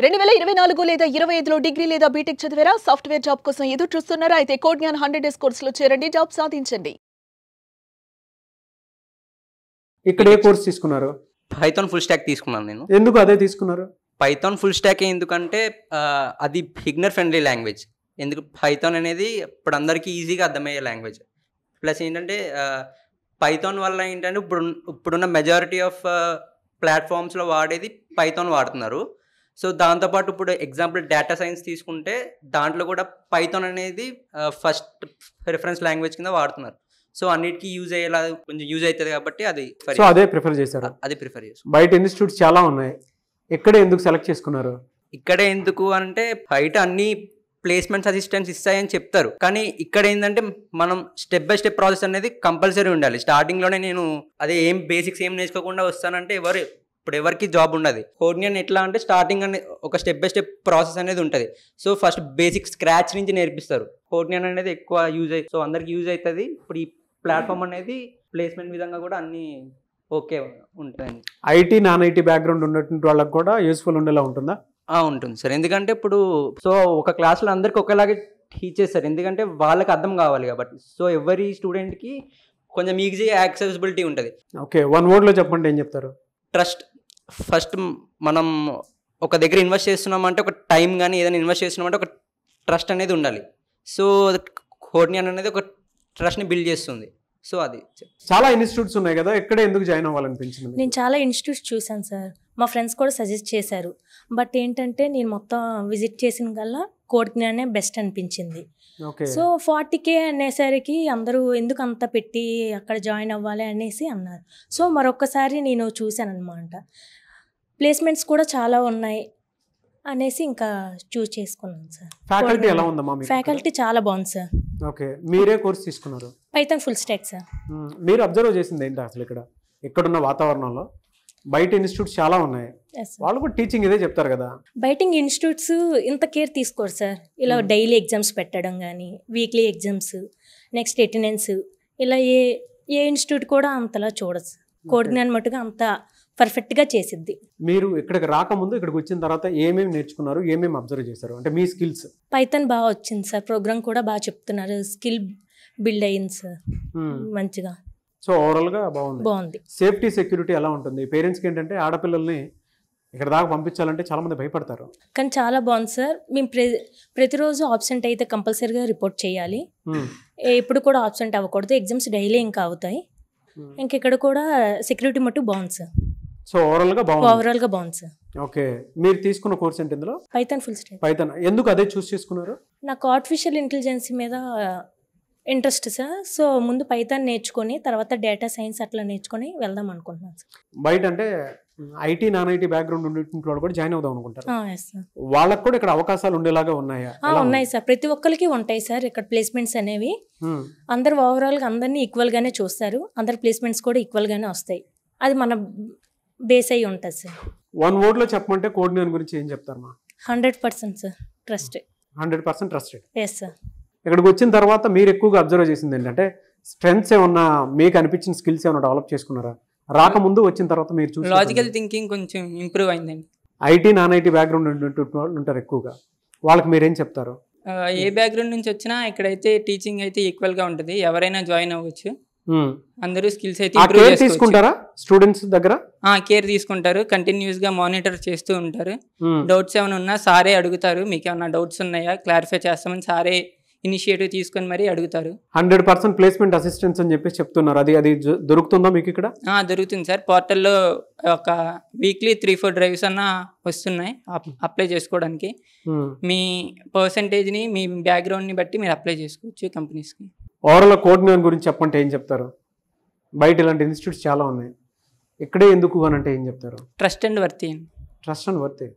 2024 లేదా 25లో డిగ్రీ లేదా బీటెక్ చదివారా? సాఫ్ట్వేర్ జాబ్ కోసం ఎదురు చూస్తున్నారా? అయితే కోడ్ జ్ఞాన్ 100 డేస్ కోర్సులో చేరండి, జాబ్ సాధించండి. ఇక్కడ ఏ కోర్స్ తీసుకున్నారు? పైథాన్ ఫుల్ స్టాక్ తీసుకున్నాను నేను. ఎందుకు అదే తీసుకున్నారు? పైథాన్ ఫుల్ స్టాక్ ఎందుకంటే అది బిగినర్ ఫ్రెండ్లీ లాంగ్వేజ్. ఎందుకు పైథాన్ అనేది ఇప్పుడు అందరికీ ఈజీగా అర్థమయ్యే లాంగ్వేజ్. ప్లస్ ఏంటంటే పైథాన్ వల్ల ఏంటంటే ఇప్పుడున్న మెజారిటీ ఆఫ్ ప్లాట్ఫామ్స్లో వాడేది పైథాన్ వాడుతున్నారు. సో దాంతోపాటు ఇప్పుడు ఎగ్జాంపుల్ డేటా సైన్స్ తీసుకుంటే దాంట్లో కూడా పైథాన్ అనేది ఫస్ట్ రిఫరెన్స్ లాంగ్వేజ్ కింద వాడుతున్నారు. సో అన్నిటికీ యూజ్ అయ్యేలా కొంచెం యూజ్ అవుతుంది కాబట్టి అది అదే ప్రిఫర్ చేశారు. అది ప్రిఫర్ చేస్తాం. బయట ఇన్స్టిట్యూట్స్ చాలా ఉన్నాయి, ఇక్కడే ఎందుకు సెలెక్ట్ చేసుకున్నారు? ఇక్కడే ఎందుకు అంటే బయట అన్ని ప్లేస్మెంట్స్ అసిస్టెంట్స్ ఇస్తాయని చెప్తారు, కానీ ఇక్కడ ఏంటంటే మనం స్టెప్ బై స్టెప్ ప్రాసెస్ అనేది కంపల్సరీ ఉండాలి. స్టార్టింగ్లోనే నేను అదే ఏం బేసిక్స్ ఏం నేర్చుకోకుండా వస్తానంటే ఇప్పుడు ఎవరికి జాబ్ ఉండదు. కోడ్ జ్ఞాన్ ఎట్లా అంటే స్టార్టింగ్ అనేది ఒక స్టెప్ బై స్టెప్ ప్రాసెస్ అనేది ఉంటుంది. సో ఫస్ట్ బేసిక్ స్క్రాచ్ నుంచి నేర్పిస్తారు. కోడ్ జ్ఞాన్ అనేది ఎక్కువ యూజ్ సో అందరికి యూజ్ అవుతుంది. ఇప్పుడు ఈ ప్లాట్ఫామ్ అనేది ప్లేస్మెంట్ విధంగా కూడా అన్ని ఓకే ఉంటుంది. ఐటీ నాన్ ఐటీ బ్యాక్గ్రౌండ్ ఉన్నటువంటి వాళ్ళకి కూడా యూస్ఫుల్ ఉండేలా ఉంటుందా? ఉంటుంది సార్. ఎందుకంటే ఇప్పుడు సో ఒక క్లాస్లో అందరికి ఒకేలాగే టీచ్ చేస్తారు, ఎందుకంటే వాళ్ళకి అర్థం కావాలి కాబట్టి. సో ఎవరి స్టూడెంట్కి కొంచెం ఈజీ యాక్సెసిబిలిటీ ఉంటుంది. ఓకే, వన్ వర్డ్లో చెప్పండి, ఏం చెప్తారు? ట్రస్ట్. ఫస్ట్ మనం ఒక దగ్గర ఇన్వెస్ట్ చేస్తున్నామంటే ఒక టైం కానీ ఏదైనా ఇన్వెస్ట్ చేస్తున్నామంటే ఒక ట్రస్ట్ అనేది ఉండాలి. సో కోడ్ జ్ఞాన్ అనేది ఒక ట్రస్ట్ని బిల్డ్ చేస్తుంది. సో అది చాలా ఇన్స్టిట్యూట్స్ ఉన్నాయి కదా, ఎక్కడ ఎందుకు జాయిన్ అవ్వాలనిపించింది? నేను చాలా ఇన్స్టిట్యూట్స్ చూశాను సార్, మా ఫ్రెండ్స్ కూడా సజెస్ట్ చేశారు. బట్ ఏంటంటే నేను మొత్తం విజిట్ చేసిన కల్లా కోడ్ జ్ఞానే బెస్ట్ అనిపించింది. సో 40K అనేసరికి అందరూ ఎందుకు అంత పెట్టి అక్కడ జాయిన్ అవ్వాలి అనేసి అన్నారు. సో మరొకసారి నేను చూశాను అనమాట, ప్లేస్మెంట్స్ కూడా చాలా ఉన్నాయి అనేసి ఇంకా చూస్ చేసుకున్నాను సార్. ఫ్యాకల్టీ ఎలా ఉందమ్మా? ఫ్యాకల్టీ చాలా బాగుంది సార్. ఓకే, మీరే కోర్స్ తీసుకున్నారు? Python full stock sir. మీరు అబ్జర్వ్ చేసింది ఏంటి అసలు ఇక్కడున్న వాతావరణంలో? బయట ఇన్స్టిట్యూట్స్ చాలా ఉన్నాయి, వాళ్ళు కూడా టీచింగ్ ఇదే చెప్తారు కదా. బయట ఇన్స్టిట్యూట్స్ ఇంత కేర్ తీసుకోరు సార్. ఇలా డైలీ ఎగ్జామ్స్ పెట్టడం కానీ, వీక్లీ ఎగ్జామ్స్, నెక్స్ట్ అటెండెన్స్, ఇలా ఏ ఇన్స్టిట్యూట్ కూడా అంతలా చూడదు. కోడ్ జ్ఞాన్ మట్టుగా అంత పర్ఫెక్ట్గా చేసిద్ది. మీరు ఇక్కడికి రాకముందు ఇక్కడికి వచ్చిన తర్వాత ఏమేమి నేర్చుకున్నారు, ఏమేమి అబ్జర్వ్ చేశారు? అంటే మీ స్కిల్స్. పైథాన్ బాగా వచ్చింది సార్, ప్రోగ్రామ్ కూడా బాగా చెప్తున్నారు, స్కిల్ బిల్డ్ అయ్యింది సార్ మంచిగా. సో ఓవరాల్గా బాగుంది. సేఫ్టీ సెక్యూరిటీ ఎలా ఉంటుంది? పేరెంట్స్కి ఏంటంటే ఆడపిల్లల్ని ఇక్కడ దాకా పంపించాలంటే చాలా మంది భయపడతారు, కానీ చాలా బాగుంది సార్. మేము ప్రతిరోజు ఆబ్సెంట్ అయితే కంపల్సరీగా రిపోర్ట్ చేయాలి, ఎప్పుడు కూడా ఆబ్సెంట్ అవ్వకూడదు. ఎగ్జామ్స్ డైలీ ఇంకా అవుతాయి. ఇంకెక్కడ కూడా సెక్యూరిటీ మట్టు బాగుంది సార్. సో ఓవరాల్గా బాగుంది సార్. ఓకే, మీరు తీసుకున్న కోర్స్ ఏంటి ఇందులో? Python full stock. పైథాన్ ఎందుకు అదే చూస్ చేసుకున్నారు? నాకు ఆర్టిఫిషియల్ ఇంటెలిజెన్స్ మీద ఇంట్రెస్ట్ సార్. సో ముందు పైథాన్ నేర్చుకొని తర్వాత డేటా సైన్స్ అట్లా నేర్చుకొని వెళ్దాం అనుకుంటున్నాను సార్. బయట అంటే ఐటీ నాన్ ఐటీ బ్యాక్గ్రౌండ్ ఉండేటువంటి వాళ్ళు కూడా జాయిన్ అవుదాం అనుకుంటారు. సార్ వాళ్ళకి కూడా ఇక్కడ అవకాశాలు ఉండేలాగా ఉన్నాయా? ఉన్నాయి సార్, ప్రతి ఒక్కరికి ఉంటాయి సార్ ఇక్కడ ప్లేస్మెంట్స్ అనేవి. అందరు ఓవరాల్గా అందరినీ ఈక్వల్గానే చూస్తారు, అందరి ప్లేస్మెంట్స్ కూడా ఈక్వల్గానే వస్తాయి. అది మన బేస్ అయ్యి ఉంటుంది సార్. వన్ వర్డ్లో చెప్పమంటే కోడ్ జ్ఞాన్ గురించి ఏం చెప్తారమ్మా? 100% sir trusted. 100% trusted. Yes sir. ఇక్కడికి వచ్చిన తర్వాత మీరు ఎక్కువగా అబ్జర్వ్ చేసింది ఏంటంటే స్ట్రెంగ్స్ ఏమన్నా, మీకు అనిపించిన స్కిల్స్ ఏమన్నా డెవలప్ చేసుకున్నారా? రాకముందు వచ్చిన తర్వాత మీరు చూసి లాజికల్ థింకింగ్ కొంచెం ఇంప్రూవ్ అయిందండి. ఐటీ నాన్ ఐటీ బ్యాక్గ్రౌండ్ వాళ్ళు ఉంటారు ఎక్కువగా, వాళ్ళకి మీరేం చెప్తారు? ఏ బ్యాక్గ్రౌండ్ నుంచి వచ్చినా ఇక్కడైతే టీచింగ్ అయితే ఈక్వల్గా ఉంటుంది, ఎవరైనా జాయిన్ అవ్వచ్చు. అందరూ స్కిల్స్ అయితే ఇంప్రూవ్ చేసుకుంటారా స్టూడెంట్స్ దగ్గర? కేర్ తీసుకుంటారు, కంటిన్యూస్ గా మానిటర్ చేస్తూ ఉంటారు. డౌట్స్ ఏమైనా ఉన్నా సారే అడుగుతారు, మీకు ఏమైనా డౌట్స్ ఉన్నాయా క్లారిఫై చేస్తామని సారే ఇనిషియేటివ్ తీసుకొని మరీ అడుగుతారు. 100% ప్లేస్మెంట్ అసిస్టెంట్స్ అని చెప్పి చెప్తున్నారు, అది దొరుకుతుందా మీకు ఇక్కడ? దొరుకుతుంది సార్. పోర్టల్లో ఒక వీక్లీ 3-4 డ్రైవ్స్ అన్న వస్తున్నాయి అప్లై చేసుకోవడానికి. మీ పర్సంటేజ్ని మీ బ్యాక్గ్రౌండ్ని బట్టి మీరు అప్లై చేసుకోవచ్చు కంపెనీస్కి. ఓవరాల్ కోడ్ జ్ఞాన్ గురించి చెప్పంటే ఏం చెప్తారు? బయట ఇలాంటి ఇన్స్టిట్యూట్స్ చాలా ఉన్నాయి, ఇక్కడే ఎందుకు అని అంటే ఏం చెప్తారు? Trust and worthy. Trust and worthy.